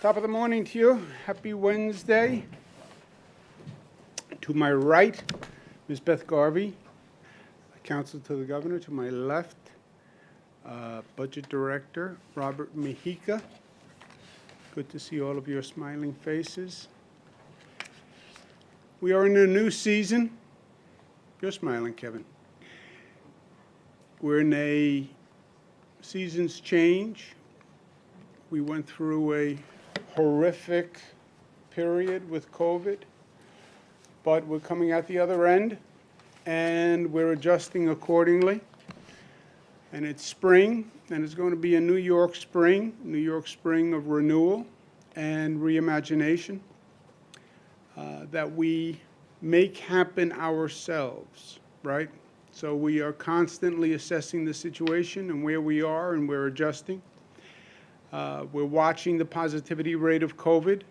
Top of the morning to you. Happy Wednesday. To my right, Ms. Beth Garvey, counsel to the governor. To my left, Budget Director Robert Mejica. Good to see all of your smiling faces. We are in a new season. You're smiling, Kevin. We're in a season's change. We went through a horrific period with COVID, but we're coming out the other end, and we're adjusting accordingly. And it's spring, and it's going to be a New York spring of renewal and reimagination that we make happen ourselves, right? So we are constantly assessing the situation and where we are, and we're adjusting. We're watching the positivity rate of COVID.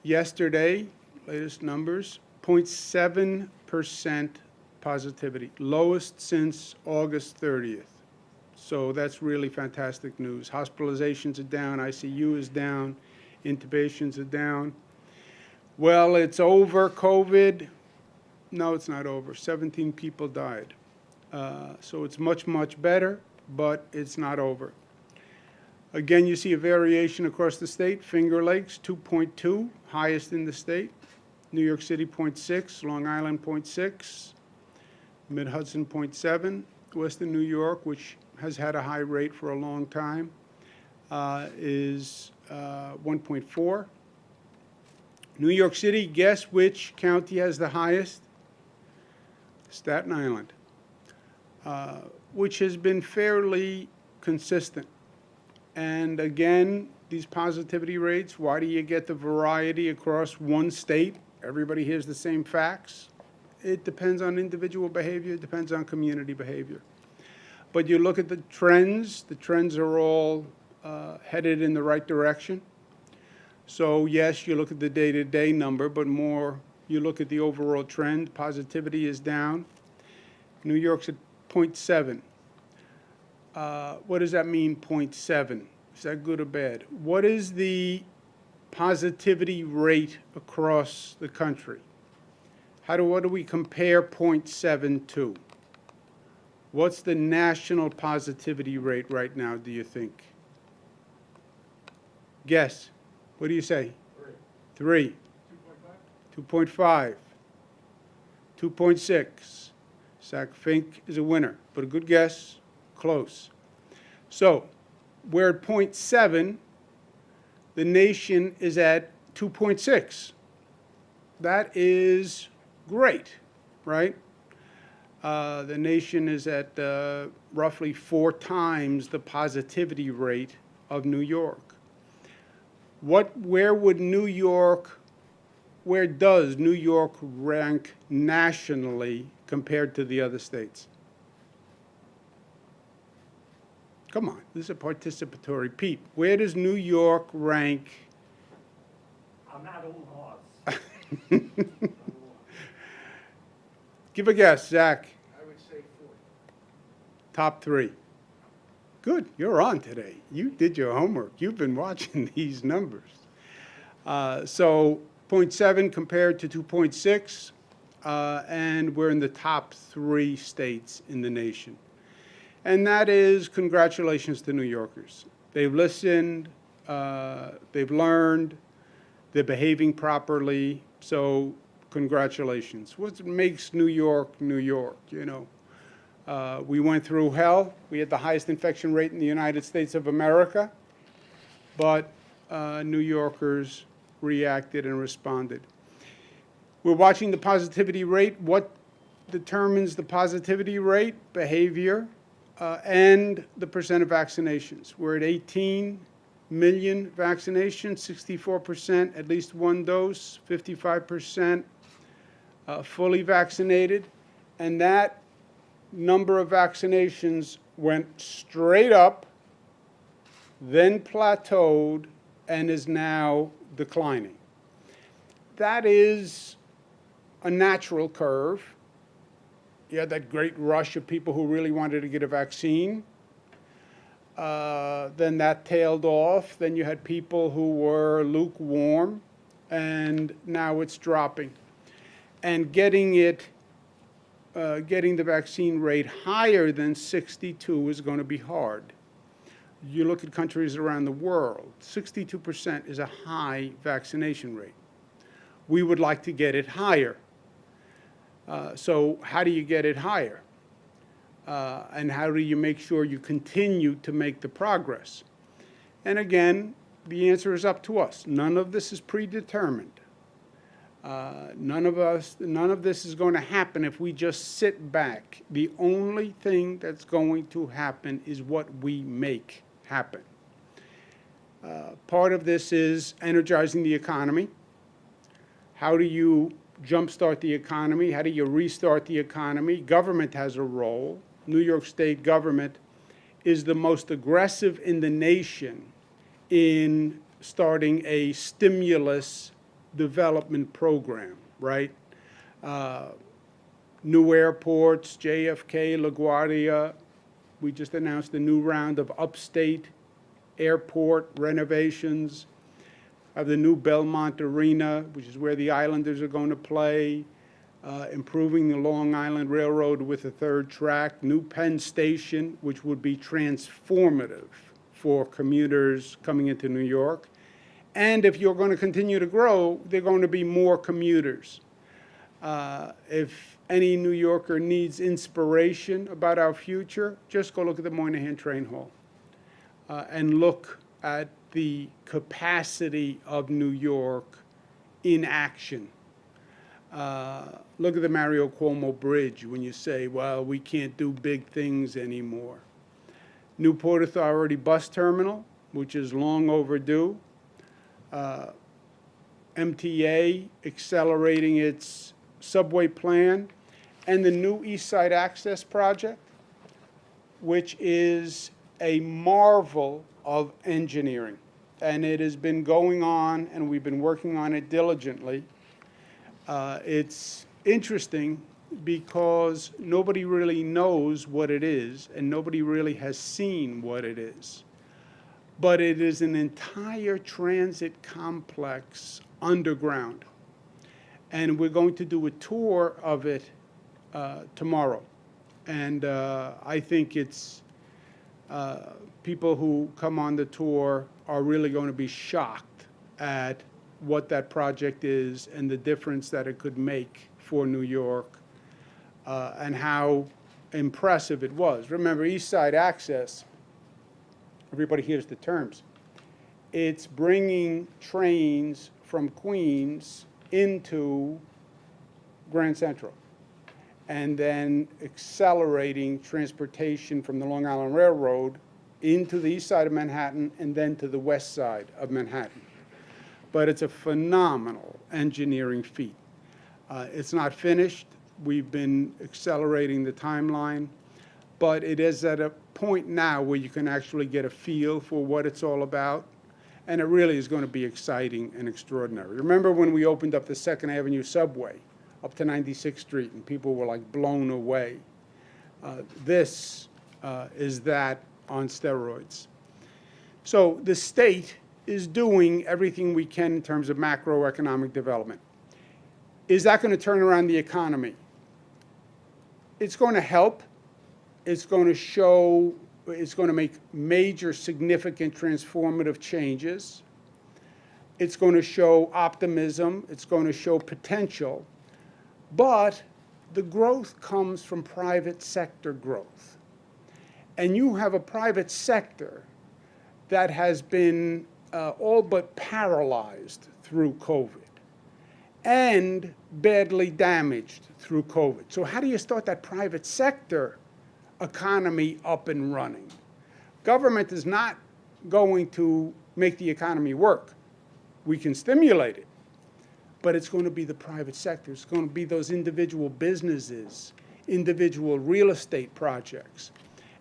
Yesterday, latest numbers, 0.7% positivity, lowest since August 30th. So that's really fantastic news. Hospitalizations are down, ICU is down, intubations are down. Well, it's over, COVID. No, it's not over. 17 people died. So it's much, much better, but it's not over. Again, you see a variation across the state. Finger Lakes, 2.2, highest in the state. New York City, 0.6. Long Island, 0.6. Mid-Hudson, 0.7. Western New York, which has had a high rate for a long time, is 1.4. New York City, guess which county has the highest? Staten Island, which has been fairly consistent. And again, these positivity rates, why do you get the variety across one state? Everybody hears the same facts. It depends on individual behavior, it depends on community behavior. But you look at the trends are all headed in the right direction. So yes, you look at the day-to-day number, but more you look at the overall trend. Positivity is down. New York's at 0.7. What does that mean, 0.7? Is that good or bad? What is the positivity rate across the country? What do we compare 0.7 to? What's the national positivity rate right now, do you think? Guess. What do you say? 3. 2.5. 2.6. Zach Fink is a winner, but a good guess, close. So we're at 0.7. The nation is at 2.6. That is great, right? The nation is at roughly 4 times the positivity rate of New York. Where does New York rank nationally compared to the other states? Come on, this is a participatory. Pete, where does New York rank? I'm not old horse. Give a guess, Zach. I would say 4. Top 3. Good, you're on today. You did your homework. You've been watching these numbers. So 0.7 compared to 2.6, and we're in the top 3 states in the nation. And that is congratulations to New Yorkers. They've listened, they've learned, they're behaving properly, so congratulations. What makes New York, New York, you know? We went through hell. We had the highest infection rate in the United States of America, but New Yorkers reacted and responded. We're watching the positivity rate. What determines the positivity rate? Behavior and the percent of vaccinations. We're at 18 million vaccinations, 64% at least 1 dose, 55% fully vaccinated, and that number of vaccinations went straight up, then plateaued, and is now declining. That is a natural curve. You had that great rush of people who really wanted to get a vaccine. Then that tailed off. Then you had people who were lukewarm, and now it's dropping. And getting the vaccine rate higher than 62 is going to be hard. You look at countries around the world, 62% is a high vaccination rate. We would like to get it higher. So how do you get it higher? And how do you make sure you continue to make the progress? And again, the answer is up to us. None of this is predetermined. None of this is going to happen if we just sit back. The only thing that's going to happen is what we make happen. Part of this is energizing the economy. How do you jumpstart the economy? How do you restart the economy? Government has a role. New York State government is the most aggressive in the nation in starting a stimulus development program, right? New airports, JFK, LaGuardia. We just announced a new round of upstate airport renovations, of the new Belmont Arena, which is where the Islanders are going to play, improving the Long Island Railroad with a third track, new Penn Station, which would be transformative for commuters coming into New York. And if you're going to continue to grow, there are going to be more commuters. If any New Yorker needs inspiration about our future, just go look at the Moynihan Train Hall and look at the capacity of New York in action. Look at the Mario Cuomo Bridge when you say, well, we can't do big things anymore. New Port Authority bus terminal, which is long overdue. MTA accelerating its subway plan, and the new East Side Access Project, which is a marvel of engineering. And it has been going on, and we've been working on it diligently. It's interesting because nobody really knows what it is, and nobody really has seen what it is. But it is an entire transit complex underground. And we're going to do a tour of it tomorrow. And I think it's people who come on the tour are really going to be shocked at what that project is and the difference that it could make for New York and how impressive it was. Remember, East Side Access, everybody hears the terms. It's bringing trains from Queens into Grand Central and then accelerating transportation from the Long Island Railroad into the east side of Manhattan and then to the west side of Manhattan. But it's a phenomenal engineering feat. It's not finished. We've been accelerating the timeline, but it is at a point now where you can actually get a feel for what it's all about, and it really is going to be exciting and extraordinary. Remember when we opened up the 2nd Avenue subway up to 96th Street and people were like blown away? This is that on steroids. So the state is doing everything we can in terms of macroeconomic development. Is that going to turn around the economy? It's going to help. It's going to show, it's going to make major, significant, transformative changes. It's going to show optimism. It's going to show potential. But the growth comes from private sector growth. And you have a private sector that has been all but paralyzed through COVID and badly damaged through COVID. So how do you start that private sector economy up and running? Government is not going to make the economy work. We can stimulate it, but it's going to be the private sector. It's going to be those individual businesses, individual real estate projects.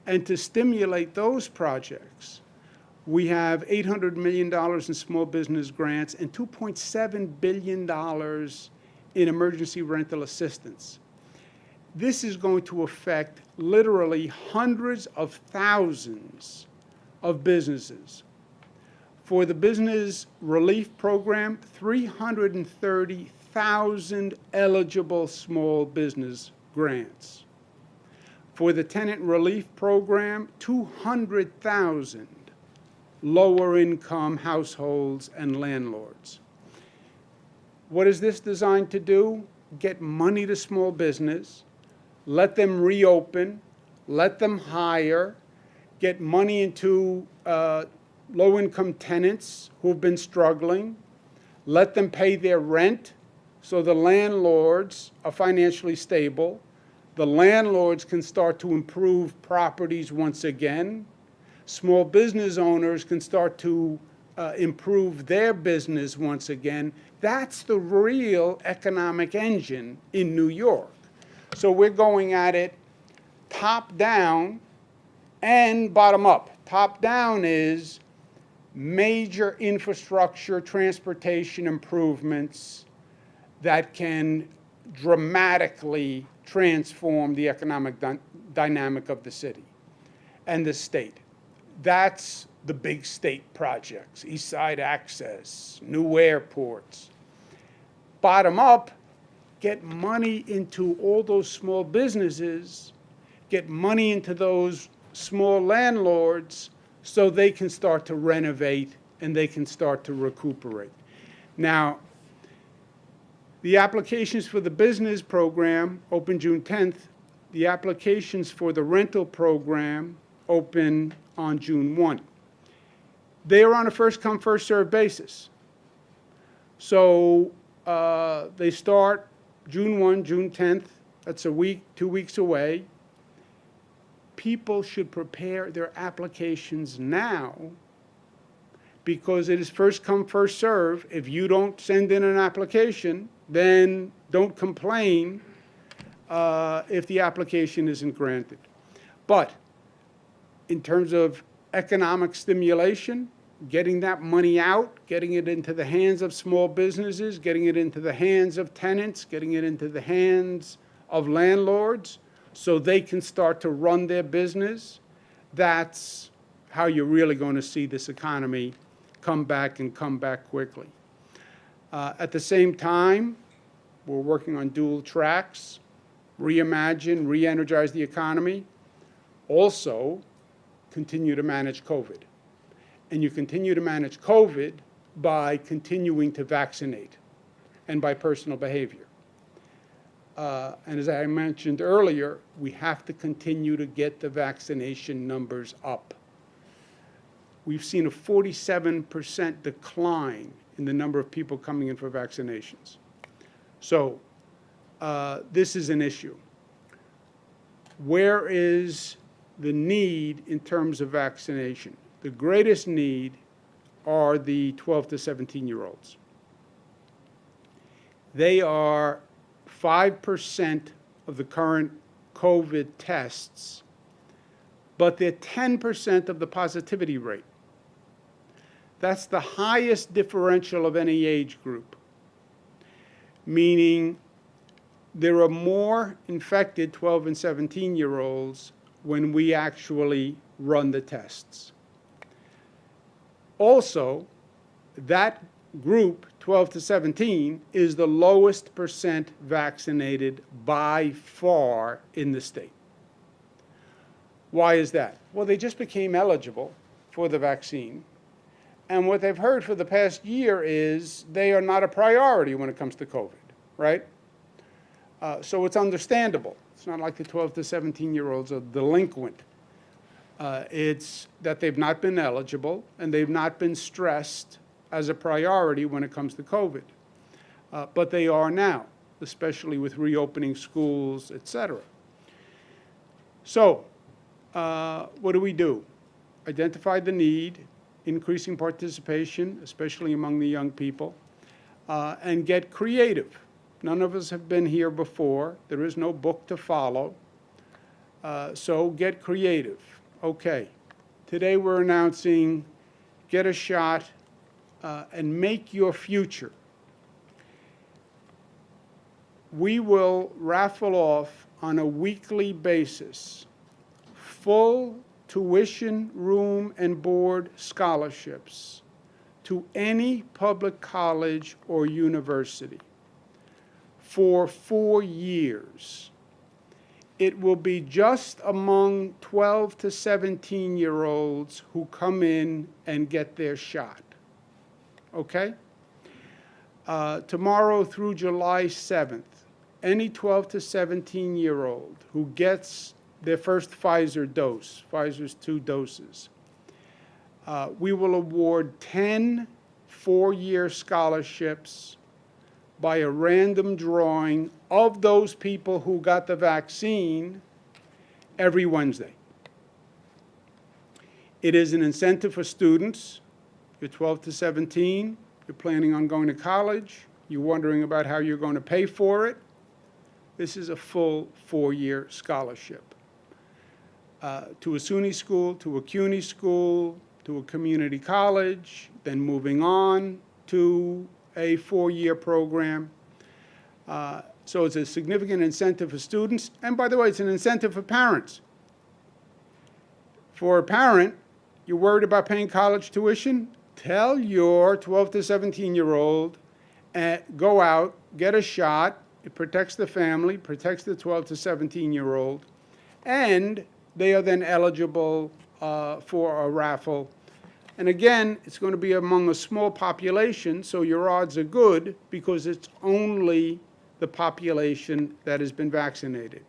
And to stimulate those projects, we have $800 million in small business grants and $2.7 billion in emergency rental assistance. This is going to affect literally hundreds of thousands of businesses. For the Business Relief Program, 330,000 eligible small business grants. For the Tenant Relief Program, 200,000 lower-income households and landlords. What is this designed to do? Get money to small business, let them reopen, let them hire, get money into low-income tenants who've been struggling, let them pay their rent so the landlords are financially stable. The landlords can start to improve properties once again. Small business owners can start to improve their business once again. That's the real economic engine in New York. So we're going at it top down and bottom up. Top down is major infrastructure, transportation improvements that can dramatically transform the economic dynamic of the city and the state. That's the big state projects, East Side Access, new airports. Bottom up, get money into all those small businesses, get money into those small landlords so they can start to renovate and they can start to recuperate. Now, the applications for the business program open June 10th. The applications for the rental program open on June 1. They are on a first-come, first-served basis. So they start June 1, June 10th. That's a week, 2 weeks away. People should prepare their applications now because it is first come, first serve. If you don't send in an application, then don't complain if the application isn't granted. But in terms of economic stimulation, getting that money out, getting it into the hands of small businesses, getting it into the hands of tenants, getting it into the hands of landlords so they can start to run their business, that's how you're really going to see this economy come back and come back quickly. At the same time, we're working on dual tracks, reimagine, re-energize the economy, also continue to manage COVID. And you continue to manage COVID by continuing to vaccinate and by personal behavior. And as I mentioned earlier, we have to continue to get the vaccination numbers up. We've seen a 47% decline in the number of people coming in for vaccinations. So this is an issue. Where is the need in terms of vaccination? The greatest need are the 12 to 17-year-olds. They are 5% of the current COVID tests, but they're 10% of the positivity rate. That's the highest differential of any age group, meaning there are more infected 12 and 17-year-olds when we actually run the tests. Also, that group, 12 to 17, is the lowest percent vaccinated by far in the state. Why is that? Well, they just became eligible for the vaccine. And what they've heard for the past year is they are not a priority when it comes to COVID, right? So it's understandable. It's not like the 12 to 17-year-olds are delinquent. It's that they've not been eligible and they've not been stressed as a priority when it comes to COVID. But they are now, especially with reopening schools, et cetera. So what do? Identify the need, increasing participation, especially among the young people, and get creative. None of us have been here before. There is no book to follow. So get creative. Okay, today we're announcing get a shot and make your future. We will raffle off on a weekly basis full tuition, room, and board scholarships to any public college or university for 4 years. It will be just among 12 to 17-year-olds who come in and get their shot. Okay? Tomorrow through July 7th, any 12 to 17-year-old who gets their first Pfizer dose, Pfizer's 2 doses, we will award 10 4-year scholarships by a random drawing of those people who got the vaccine every Wednesday. It is an incentive for students. You're 12 to 17, you're planning on going to college, you're wondering about how you're going to pay for it. This is a full 4-year scholarship. To a SUNY school, to a CUNY school, to a community college, then moving on to a 4-year program. So it's a significant incentive for students. And by the way, it's an incentive for parents. For a parent, you're worried about paying college tuition? Tell your 12 to 17-year-old, go out, get a shot. It protects the family, protects the 12 to 17-year-old, and they are then eligible for a raffle. And again, it's going to be among a small population, so your odds are good because it's only the population that has been vaccinated.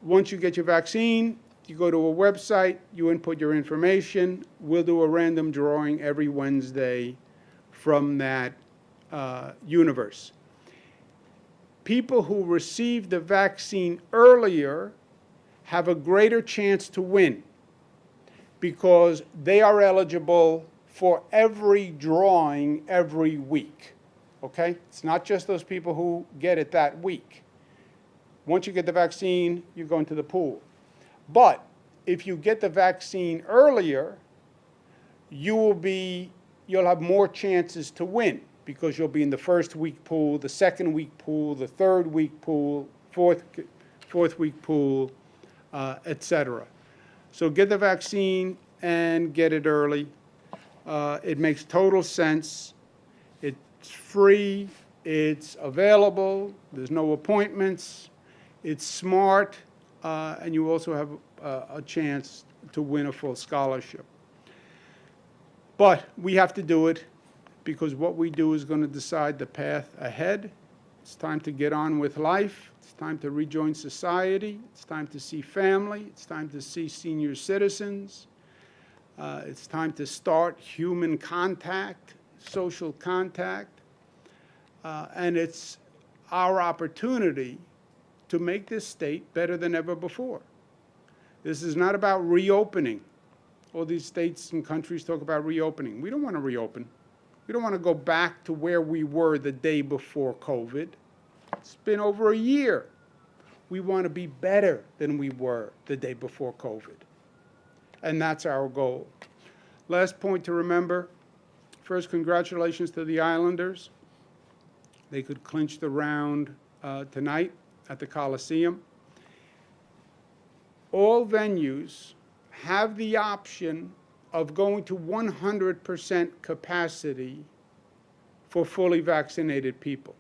Once you get your vaccine, you go to a website, you input your information. We'll do a random drawing every Wednesday from that universe. People who receive the vaccine earlier have a greater chance to win because they are eligible for every drawing every week, okay? It's not just those people who get it that week. Once you get the vaccine, you go into the pool. But if you get the vaccine earlier, you'll have more chances to win because you'll be in the first week pool, the second week pool, the third week pool, fourth week pool, etc. So get the vaccine and get it early. It makes total sense. It's free. It's available. There's no appointments. It's smart. And you also have a chance to win a full scholarship. But we have to do it because what we do is going to decide the path ahead. It's time to get on with life. It's time to rejoin society. It's time to see family. It's time to see senior citizens. It's time to start human contact, social contact. And it's our opportunity to make this state better than ever before. This is not about reopening. All these states and countries talk about reopening. We don't want to reopen. We don't want to go back to where we were the day before COVID. It's been over a year. We want to be better than we were the day before COVID. And that's our goal. Last point to remember. First, congratulations to the Islanders. They could clinch the round tonight at the Coliseum. All venues have the option of going to 100% capacity for fully vaccinated people.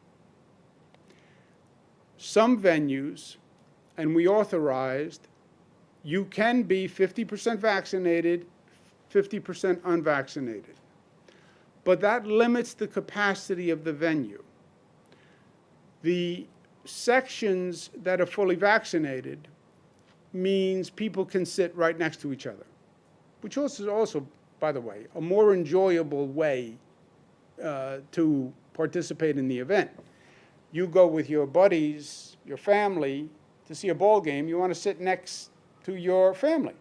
Some venues, and we authorized, you can be 50% vaccinated, 50% unvaccinated. But that limits the capacity of the venue. The sections that are fully vaccinated means people can sit right next to each other, which is also, by the way, a more enjoyable way to participate in the event. You go with your buddies, your family, to see a ball game, you want to sit next to your family.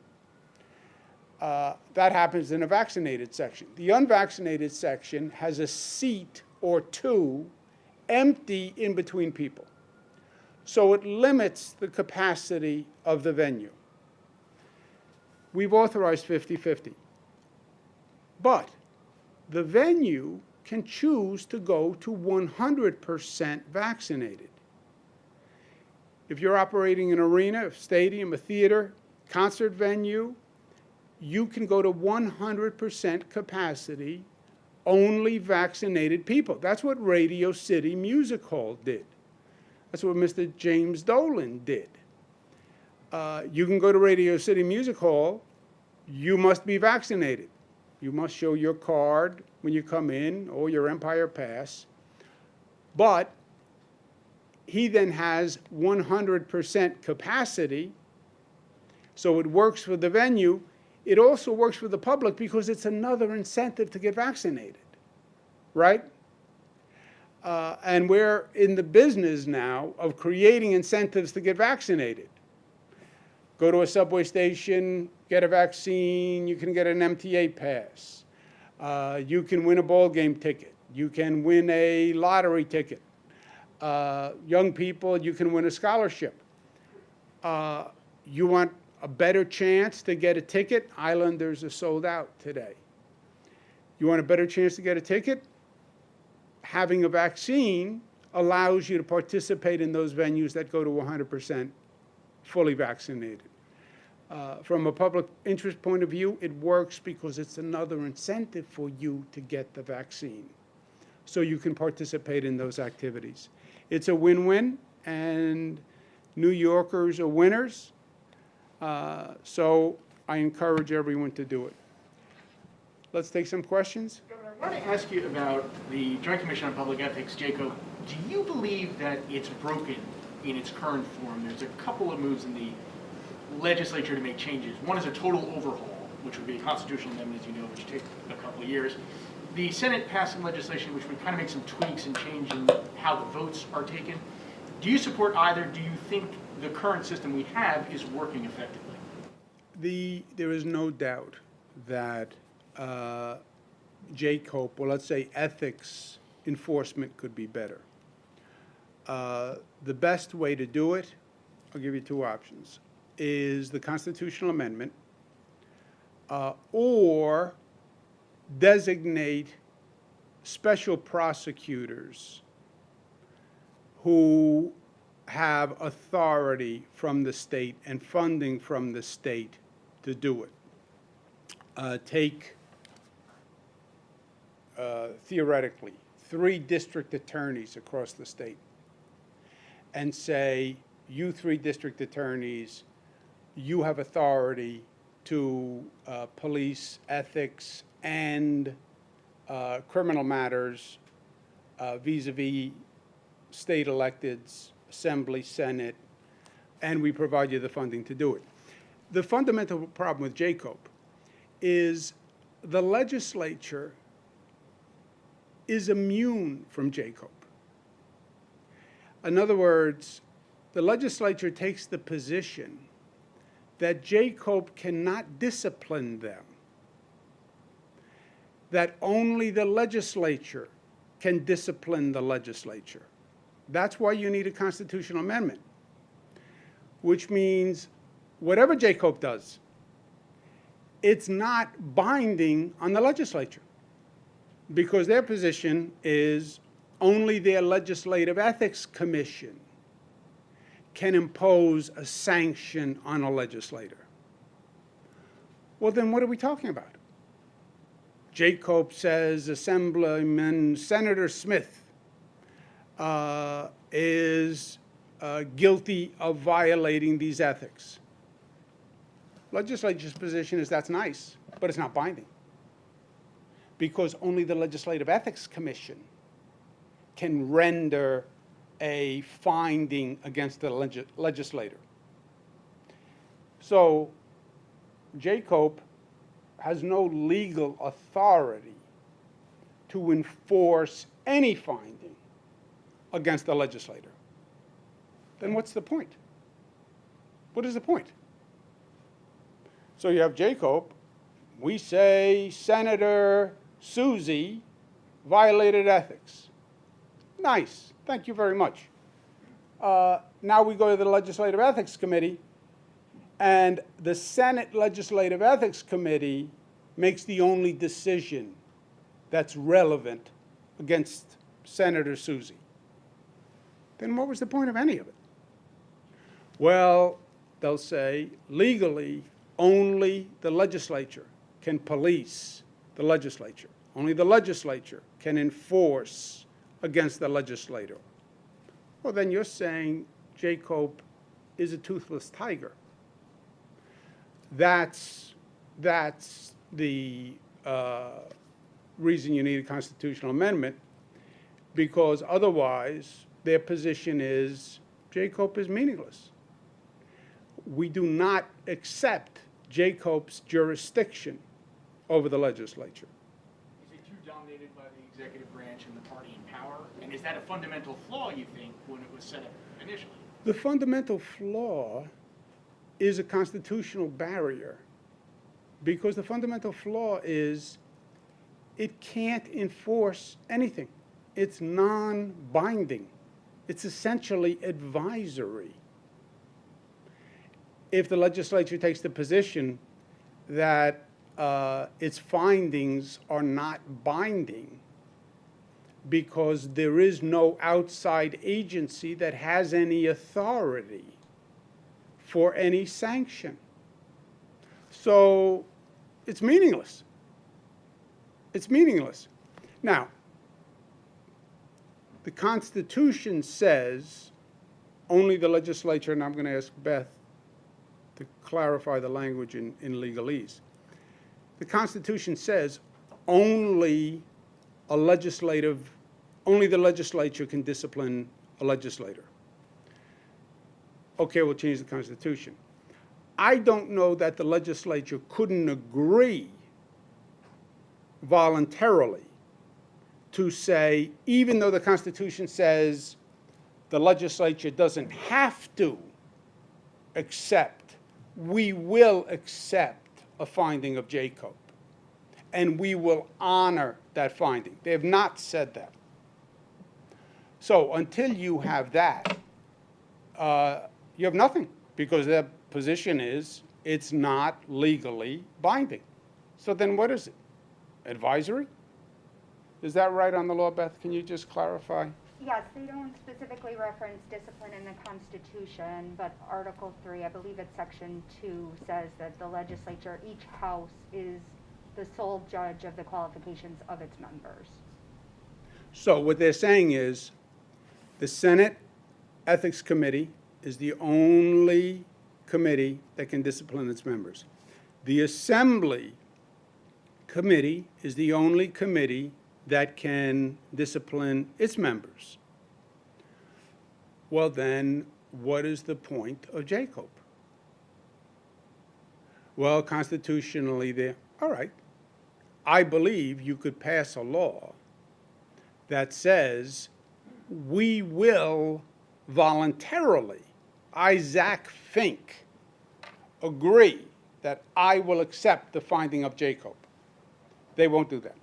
That happens in a vaccinated section. The unvaccinated section has a seat or two empty in between people. So it limits the capacity of the venue. We've authorized 50-50. But the venue can choose to go to 100% vaccinated. If you're operating an arena, a stadium, a theater, concert venue, you can go to 100% capacity, only vaccinated people. That's what Radio City Music Hall did. That's what Mr. James Dolan did. You can go to Radio City Music Hall, you must be vaccinated. You must show your card when you come in or your Empire Pass. But he then has 100% capacity, so it works for the venue. It also works for the public because it's another incentive to get vaccinated, right? And we're in the business now of creating incentives to get vaccinated. Go to a subway station, get a vaccine, you can get an MTA pass. You can win a ball game ticket. You can win a lottery ticket. Young people, you can win a scholarship. You want a better chance to get a ticket? Islanders are sold out today. You want a better chance to get a ticket? Having a vaccine allows you to participate in those venues that go to 100% fully vaccinated. From a public interest point of view, it works because it's another incentive for you to get the vaccine, so you can participate in those activities. It's a win-win, and New Yorkers are winners, so I encourage everyone to do it. Let's take some questions. Governor, I want to ask you about the Joint Commission on Public Ethics, JACO. Do you believe that it's broken in its current form? There's a couple of moves in the legislature to make changes. One is a total overhaul, which would be a constitutional amendment, as you know, which would take a couple of years. The Senate passing legislation, which would kind of make some tweaks and change in how the votes are taken. Do you support either? Do you think the current system we have is working effectively? There is no doubt that JCOPE, well, let's say ethics enforcement could be better. The best way to do it, I'll give you two options, is the constitutional amendment, or designate special prosecutors who have authority from the state and funding from the state to do it. Take, theoretically, 3 district attorneys across the state and say, you 3 district attorneys, you have authority to police ethics and criminal matters vis-a-vis state electeds, Assembly, Senate, and we provide you the funding to do it. The fundamental problem with JCOPE is the legislature is immune from JCOPE. In other words, the legislature takes the position that JCOPE cannot discipline them, that only the legislature can discipline the legislature. That's why you need a constitutional amendment, which means whatever JCOPE does, it's not binding on the legislature, because their position is only their Legislative Ethics Commission can impose a sanction on a legislator. Well, then what are we talking about? JCOPE says Assemblyman Senator Smith is guilty of violating these ethics. Legislature's position is that's nice, but it's not binding, because only the Legislative Ethics Commission can render a finding against the legislator. So JCOPE has no legal authority to enforce any finding against the legislator. Then what's the point? What is the point? So you have JCOPE. We say Senator Susie violated ethics. Nice. Thank you very much. Now we go to the Legislative Ethics Committee, and the Senate Legislative Ethics Committee makes the only decision that's relevant against Senator Susie. Then what was the point of any of it? Well, they'll say legally only the legislature can police the legislature. Only the legislature can enforce against the legislator. Well, then you're saying Jacob is a toothless tiger. That's the reason you need a constitutional amendment, because otherwise their position is Jacob is meaningless. We do not accept Jacob's jurisdiction over the legislature. Is it too dominated by the executive branch and the party in power? And is that a fundamental flaw, you think, when it was set up initially? The fundamental flaw is a constitutional barrier, because the fundamental flaw is it can't enforce anything. It's non-binding. It's essentially advisory. If the legislature takes the position that its findings are not binding because there is no outside agency that has any authority for any sanction, so it's meaningless. It's meaningless. Now, the Constitution says only the legislature, and I'm going to ask Beth to clarify the language in legalese. The Constitution says only the legislature can discipline a legislator. Okay, we'll change the Constitution. I don't know that the legislature couldn't agree voluntarily to say, even though the Constitution says the legislature doesn't have to accept, we will accept a finding of Jacob, and we will honor that finding. They have not said that. So until you have that, you have nothing, because their position is it's not legally binding. So then what is it? Advisory? Is that right on the law, Beth? Can you just clarify? Yes, they don't specifically reference discipline in the Constitution, but Article 3, I believe it's Section 2, says that the legislature, each house, is the sole judge of the qualifications of its members. So what they're saying is the Senate Ethics Committee is the only committee that can discipline its members. The Assembly Committee is the only committee that can discipline its members. Well, then, what is the point of Jacob? Well, constitutionally, all right. I believe you could pass a law that says we will voluntarily, Isaac Fink, agree that I will accept the finding of Jacob. They won't do that.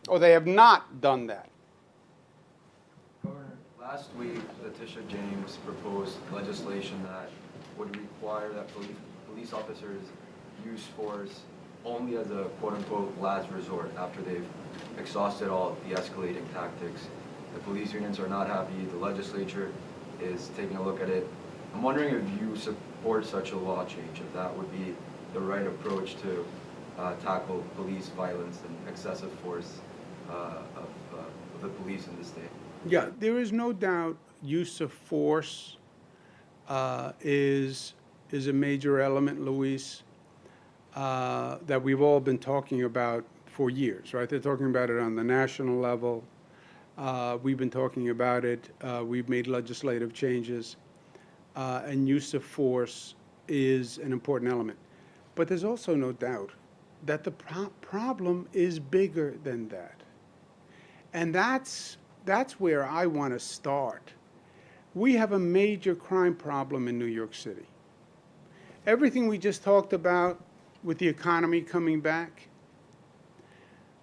Or they have not done that. Governor, last week, Letitia James proposed legislation that would require that police officers use force only as a quote-unquote last resort after they've exhausted all de-escalating tactics. The police unions are not happy. The legislature is taking a look at it. I'm wondering if you support such a law change, if that would be the right approach to tackle police violence and excessive force of the police in the state. Yeah, there is no doubt use of force is a major element, Luis, that we've all been talking about for years, right? They're talking about it on the national level. We've been talking about it. We've made legislative changes. And use of force is an important element. But there's also no doubt that the problem is bigger than that. And that's where I want to start. We have a major crime problem in New York City. Everything we just talked about with the economy coming back,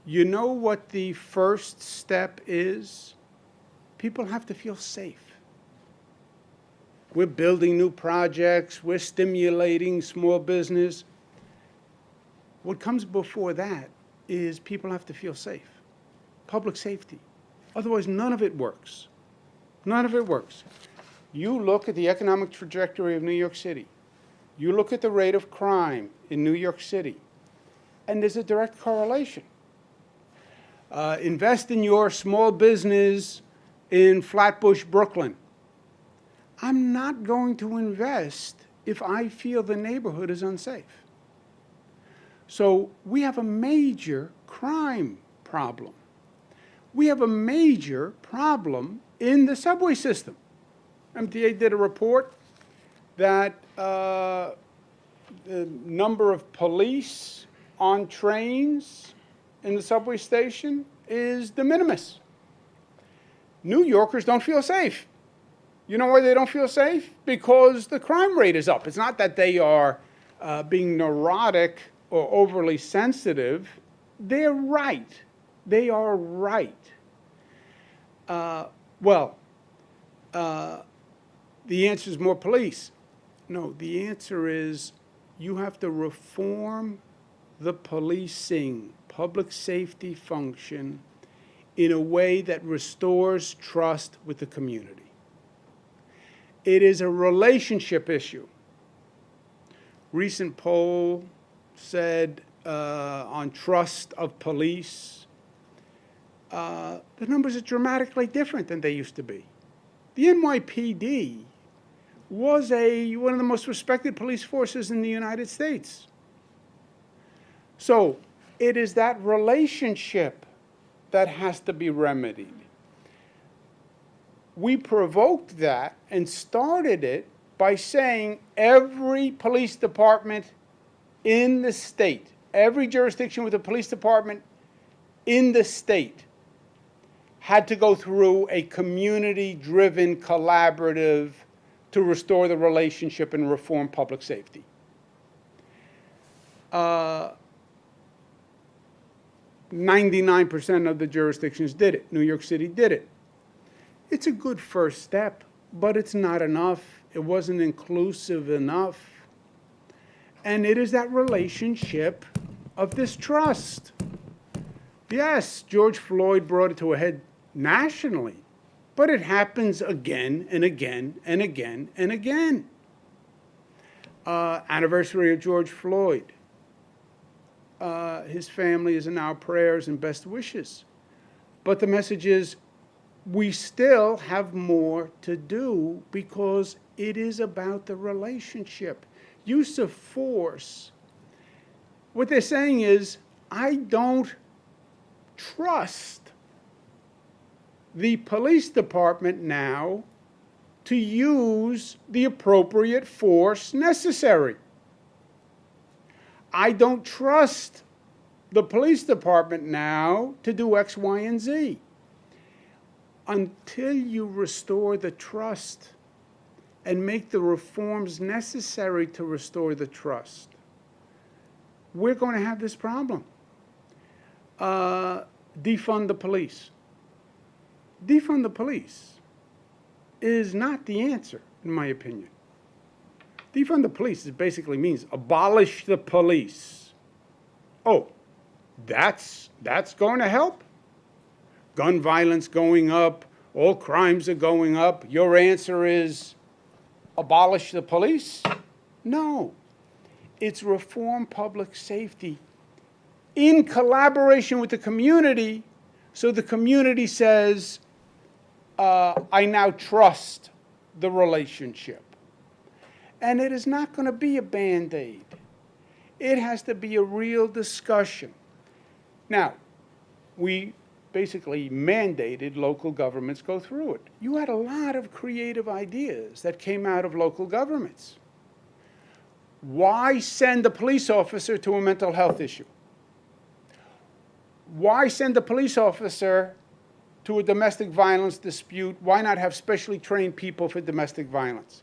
you know what the first step is? People have to feel safe. We're building new projects. We're stimulating small business. What comes before that is people have to feel safe. Public safety. Otherwise, none of it works. None of it works. You look at the economic trajectory of New York City. You look at the rate of crime in New York City, and there's a direct correlation. Invest in your small business in Flatbush, Brooklyn. I'm not going to invest if I feel the neighborhood is unsafe. So we have a major crime problem. We have a major problem in the subway system. MTA did a report that the number of police on trains in the subway station is de minimis. New Yorkers don't feel safe. You know why they don't feel safe? Because the crime rate is up. It's not that they are being neurotic or overly sensitive. They're right. They are right. The answer is more police. No, the answer is you have to reform the policing, public safety function in a way that restores trust with the community. It is a relationship issue. Recent poll said on trust of police, the numbers are dramatically different than they used to be. The NYPD was one of the most respected police forces in the United States. So it is that relationship that has to be remedied. We provoked that and started it by saying every police department in the state, every jurisdiction with a police department in the state had to go through a community-driven collaborative to restore the relationship and reform public safety. 99% of the jurisdictions did it. New York City did it. It's a good first step, but it's not enough. It wasn't inclusive enough. And it is that relationship of distrust. Yes, George Floyd brought it to a head nationally, but it happens again and again and again and again. Anniversary of George Floyd. His family is in our prayers and best wishes. But the message is, we still have more to do because it is about the relationship. Use of force. What they're saying is, I don't trust the police department now to use the appropriate force necessary. I don't trust the police department now to do X, Y, and Z. Until you restore the trust and make the reforms necessary to restore the trust, we're going to have this problem. Defund the police. Defund the police is not the answer, in my opinion. Defund the police basically means abolish the police. Oh, that's going to help? Gun violence going up, all crimes are going up. Your answer is abolish the police? No. It's reform public safety in collaboration with the community, so the community says, I now trust the relationship. And it is not going to be a Band-Aid. It has to be a real discussion. Now, we basically mandated local governments go through it. You had a lot of creative ideas that came out of local governments. Why send a police officer to a mental health issue? Why send a police officer to a domestic violence dispute? Why not have specially trained people for domestic violence?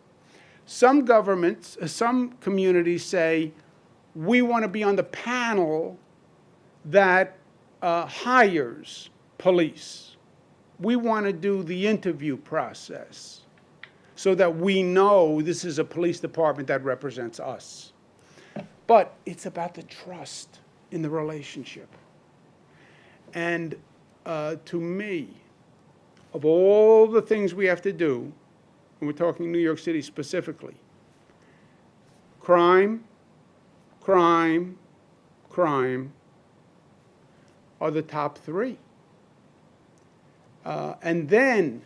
Some governments, some communities say, we want to be on the panel that hires police. We want to do the interview process so that we know this is a police department that represents us. But it's about the trust in the relationship. And to me, of all the things we have to do, and we're talking New York City specifically, crime, crime, crime are the top three. And then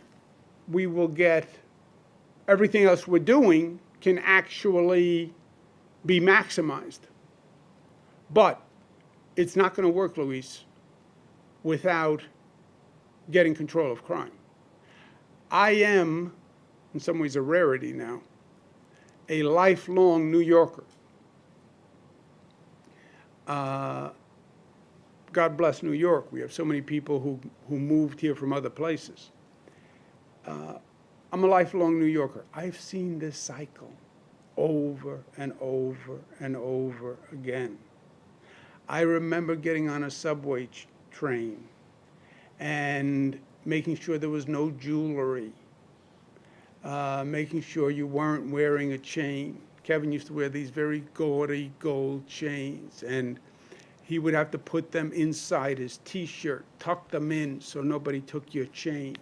we will get everything else we're doing can actually be maximized. But it's not going to work, Luis, without getting control of crime. I am, in some ways, a rarity now, a lifelong New Yorker. God bless New York. We have so many people who moved here from other places. I'm a lifelong New Yorker. I've seen this cycle over and over and over again. I remember getting on a subway train and making sure there was no jewelry, making sure you weren't wearing a chain. Kevin used to wear these very gaudy gold chains, and he would have to put them inside his T-shirt, tuck them in so nobody took your chain.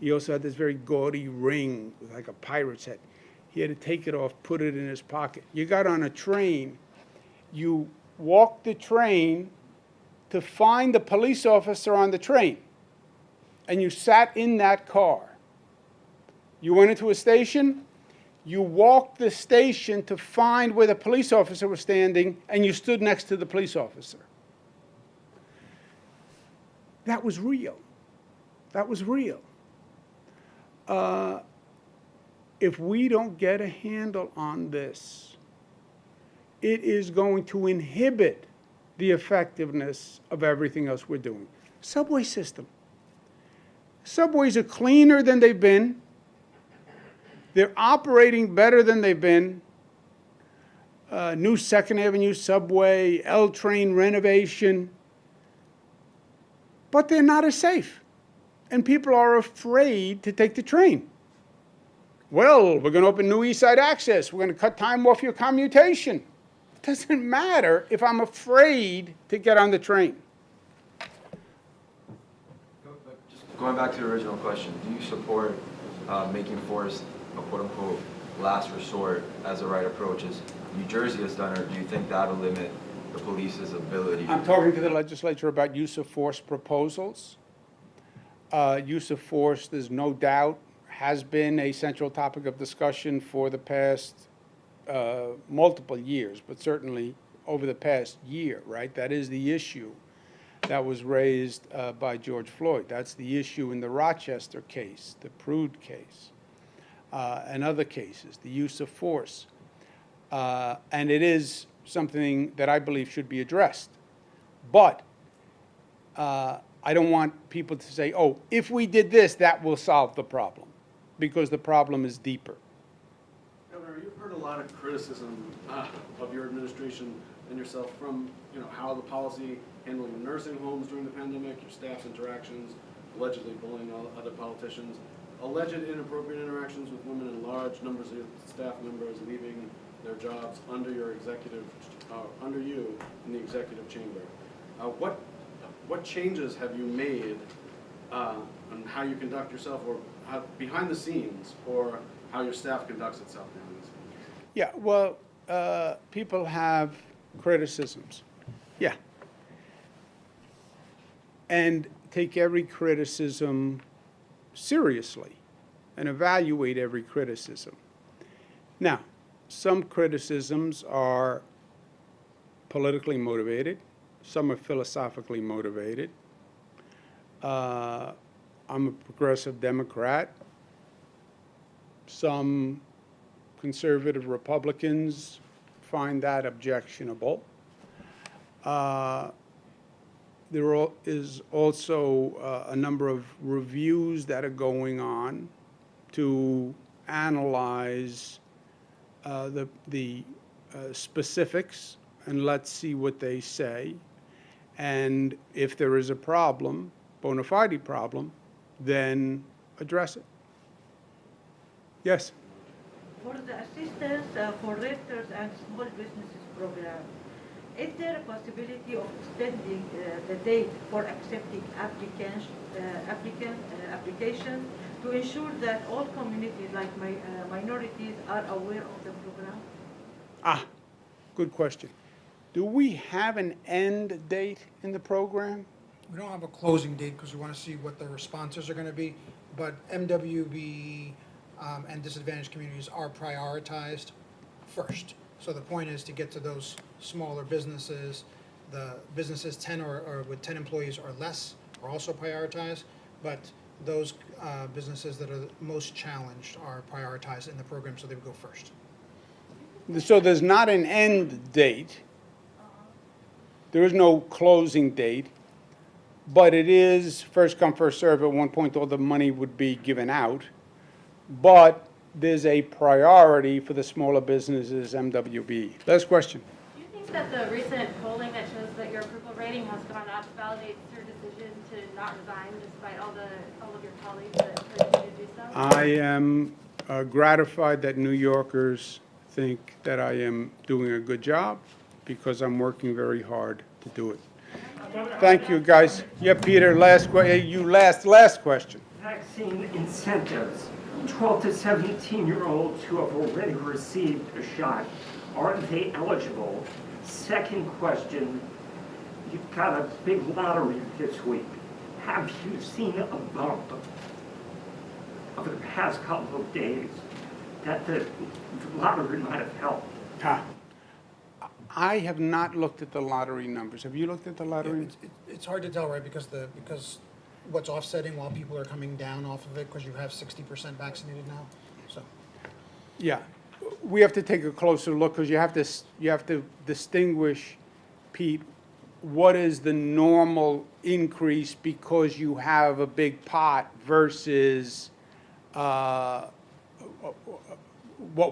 He also had this very gaudy ring with like a pirate's head. He had to take it off, put it in his pocket. You got on a train, you walked the train to find the police officer on the train, and you sat in that car. You went into a station, you walked the station to find where the police officer was standing, and you stood next to the police officer. That was real. That was real. If we don't get a handle on this, it is going to inhibit the effectiveness of everything else we're doing. Subway system. Subways are cleaner than they've been. They're operating better than they've been. New 2nd Avenue subway, L train renovation. But they're not as safe. And people are afraid to take the train. Well, we're going to open new East Side Access. We're going to cut time off your commutation. It doesn't matter if I'm afraid to get on the train. Just going back to the original question, do you support making force a quote-unquote last resort as the right approach as New Jersey has done, or do you think that'll limit the police's ability? I'm talking to the legislature about use of force proposals. Use of force, there's no doubt, has been a central topic of discussion for the past multiple years, but certainly over the past year, right? That is the issue that was raised by George Floyd. That's the issue in the Rochester case, the Prude case, and other cases, the use of force. And it is something that I believe should be addressed. But I don't want people to say, oh, if we did this, that will solve the problem, because the problem is deeper. Governor, you've heard a lot of criticism of your administration and yourself from, how the policy handling the nursing homes during the pandemic, your staff's interactions, allegedly bullying other politicians, alleged inappropriate interactions with women, and large numbers of staff members leaving their jobs under you in the executive chamber. What changes have you made on how you conduct yourself, or behind the scenes, or how your staff conducts itself behind the scenes? Yeah, well, people have criticisms. Yeah. And take every criticism seriously and evaluate every criticism. Now, some criticisms are politically motivated. Some are philosophically motivated. I'm a progressive Democrat. Some conservative Republicans find that objectionable. There is also a number of reviews that are going on to analyze the specifics, and let's see what they say. And if there is a problem, bona fide problem, then address it. Yes? For the assistance for renters and small businesses program, is there a possibility of extending the date for accepting applications to ensure that all communities, like minorities, are aware of the program? Good question. Do we have an end date in the program? We don't have a closing date because we want to see what the responses are going to be, but MWB and disadvantaged communities are prioritized first. So the point is to get to those smaller businesses. The businesses 10 or with 10 employees or less are also prioritized, but those businesses that are most challenged are prioritized in the program, so they would go first. So there's not an end date. There is no closing date, but it is first come, first serve. At one point, all the money would be given out, but there's a priority for the smaller businesses, MWB. Last question. Do you think that the recent polling that shows that your approval rating has gone up validates your decision to not resign despite all of your colleagues that encouraged you to do so? I am gratified that New Yorkers think that I am doing a good job because I'm working very hard to do it. Thank you, guys. Yeah, Peter, last question. Vaccine incentives. 12 to 17-year-olds who have already received a shot, are they eligible? Second question, you've got a big lottery this week. Have you seen a bump over the past couple of days that the lottery might have helped? I have not looked at the lottery numbers. Have you looked at the lottery? It's hard to tell, right, because what's offsetting while people are coming down off of it, because you have 60% vaccinated now, so. Yeah, we have to take a closer look because you have to distinguish, Pete, what is the normal increase because you have a big pot versus what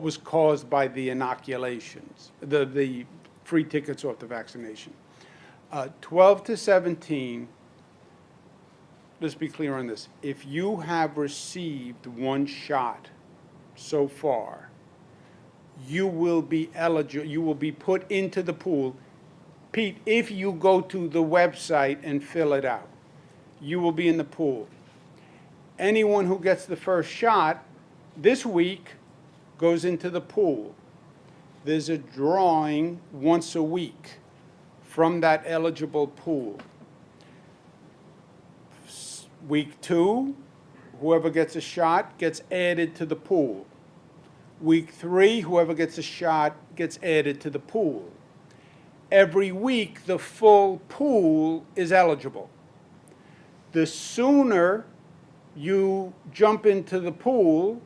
was caused by the inoculations, the free tickets off the vaccination. 12 to 17. Let's be clear on this. If you have received one shot so far, you will be eligible, you will be put into the pool. Pete, if you go to the website and fill it out, you will be in the pool. Anyone who gets the first shot this week goes into the pool. There's a drawing once a week from that eligible pool. Week 2, whoever gets a shot gets added to the pool. Week 3, whoever gets a shot gets added to the pool. Every week, the full pool is eligible. The sooner you jump into the pool,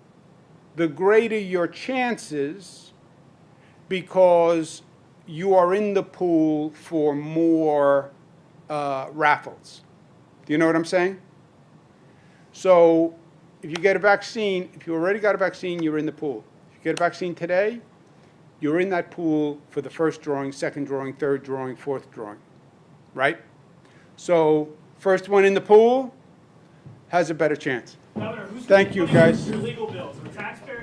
the greater your chances because you are in the pool for more raffles. Do you know what I'm saying? So if you get a vaccine, if you already got a vaccine, you're in the pool. If you get a vaccine today, you're in that pool for the first drawing, second drawing, third drawing, fourth drawing, right? So first one in the pool has a better chance. Governor, who's Thank you, guys. your legal bills? The taxpayer